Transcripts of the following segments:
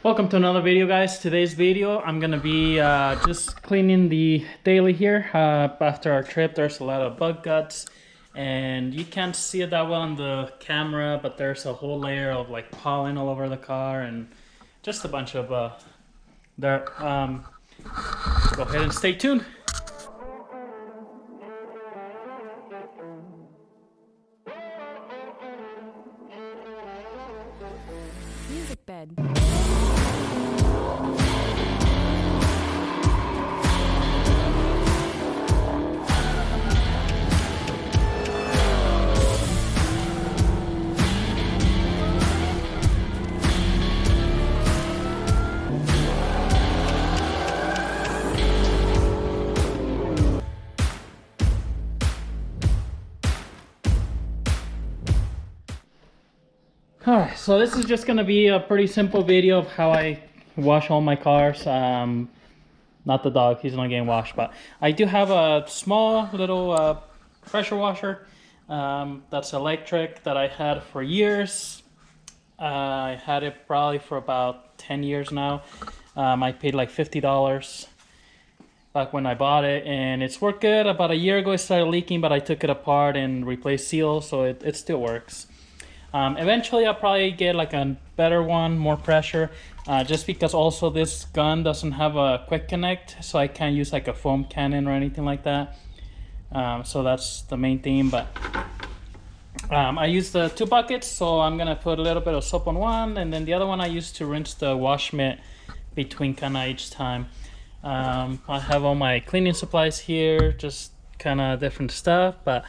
Welcome to another video, guys. Today's video I'm gonna be just cleaning the daily here. After our trip, there's a lot of bug guts and you can't see it that well on the camera, but there's a whole layer of like pollen all over the car and just a bunch of dirt. Go ahead and stay tuned. Music bed. Alright, so this is just gonna be a pretty simple video of how I wash all my cars. Not the dog, he's not getting washed, but I do have a small little pressure washer that's electric that I had for years. I had it probably for about 10 years now. I paid like $50 back when I bought it, and it's worked good. About a year ago it started leaking, but I took it apart and replaced seals, so it still works. Eventually I'll probably get like a better one, more pressure, just because also this gun doesn't have a quick connect, so I can't use like a foam cannon or anything like that. So that's the main thing. But I use the 2 buckets, so I'm gonna put a little bit of soap on one, and then the other one I use to rinse the wash mitt between kind of each time. I have all my cleaning supplies here, just kind of different stuff, but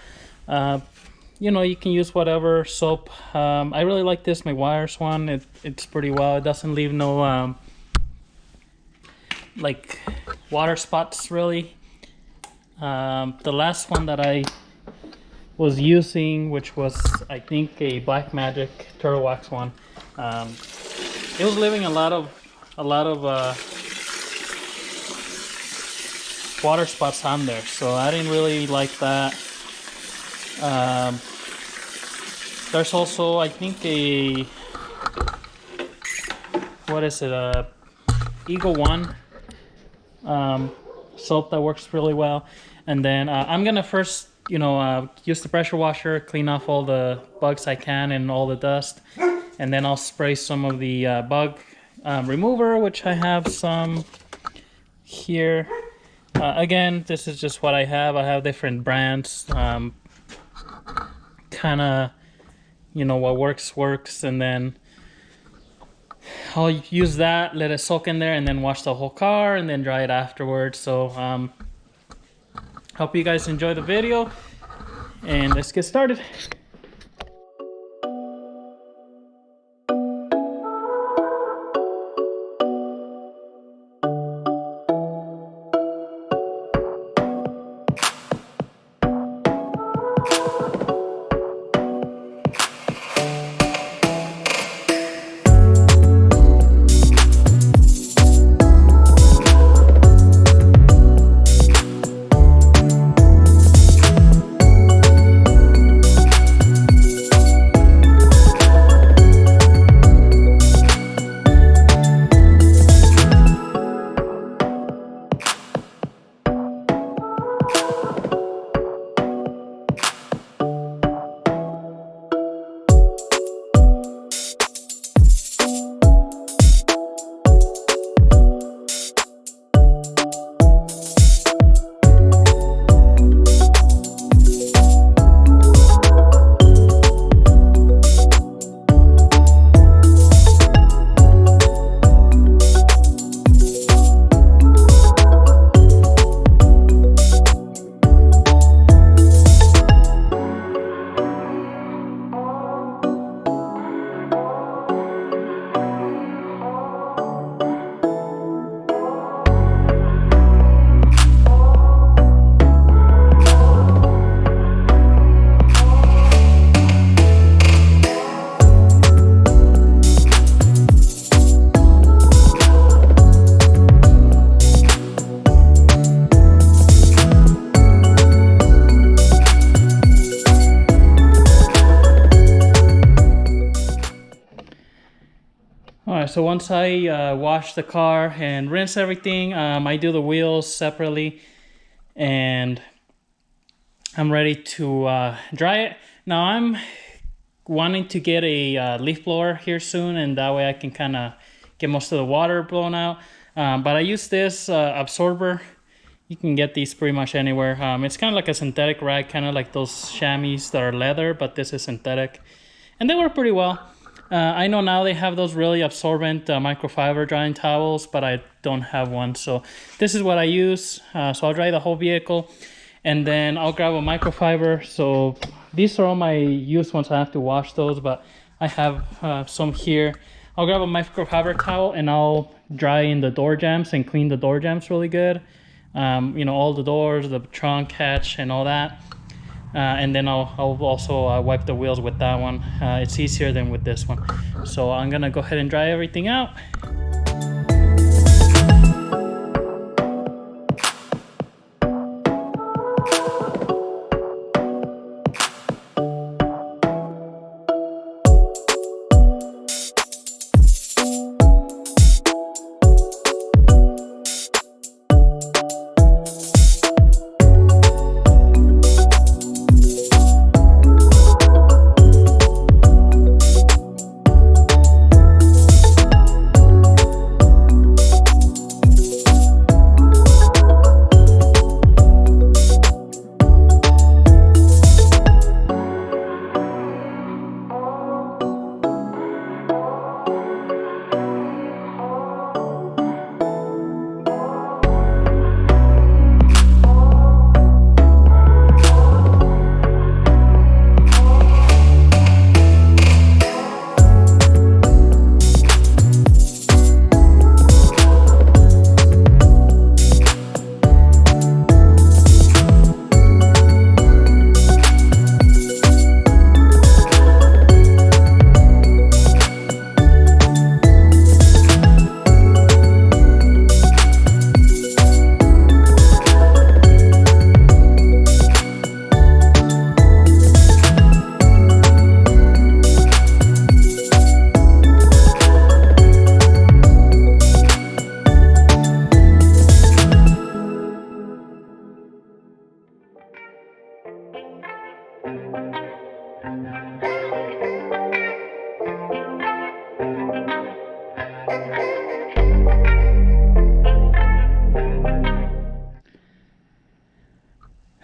you know, you can use whatever soap. I really like this Meguiar's one. It's pretty well. It doesn't leave no like water spots really. The last one that I was using, which was I think a Black Magic Turtle Wax one, it was leaving a lot of water spots on there, so I didn't really like that. There's also, I think, a, what is it, Eagle One soap that works really well. And then I'm gonna first, you know, use the pressure washer, clean off all the bugs I can and all the dust, and then I'll spray some of the bug remover, which I have some here. Again, this is just what I have. I have different brands. Kind of, you know, what works, and then I'll use that, let it soak in there, and then wash the whole car and then dry it afterwards. So hope you guys enjoy the video, and let's get started. So once I wash the car and rinse everything, I do the wheels separately, and I'm ready to dry it. Now I'm wanting to get a leaf blower here soon, and that way I can kind of get most of the water blown out. But I use this absorber. You can get these pretty much anywhere. It's kind of like a synthetic rag, kind of like those chamois that are leather, but this is synthetic, and they work pretty well. I know now they have those really absorbent microfiber drying towels, but I don't have one, so this is what I use. So I'll dry the whole vehicle, and then I'll grab a microfiber. So these are all my used ones. I have to wash those, but I have some here. I'll grab a microfiber towel and I'll dry in the door jambs and clean the door jambs really good. You know, all the doors, the trunk hatch and all that. And then I'll also wipe the wheels with that one. It's easier than with this one. So I'm gonna go ahead and dry everything out.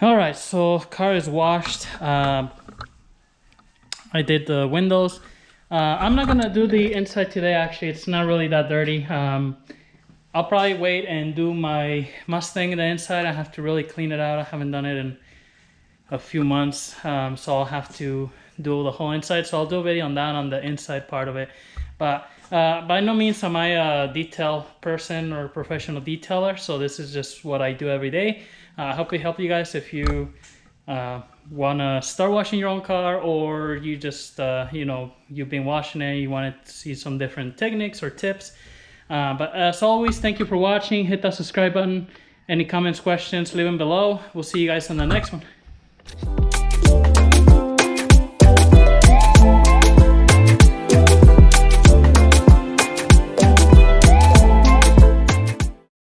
All right, so car is washed. I did the windows. I'm not gonna do the inside today. Actually, it's not really that dirty. I'll probably wait and do my Mustang the inside. I have to really clean it out. I haven't done it in a few months, so I'll have to do the whole inside. So I'll do a video on that, on the inside part of it. But by no means am I a detail person or professional detailer, so this is just what I do every day. I hope it helped you guys if you want to start washing your own car, or you just, you know, you've been washing it, you want to see some different techniques or tips. But as always, thank you for watching. Hit that subscribe button. Any comments, questions, leave them below. We'll see you guys on the next one.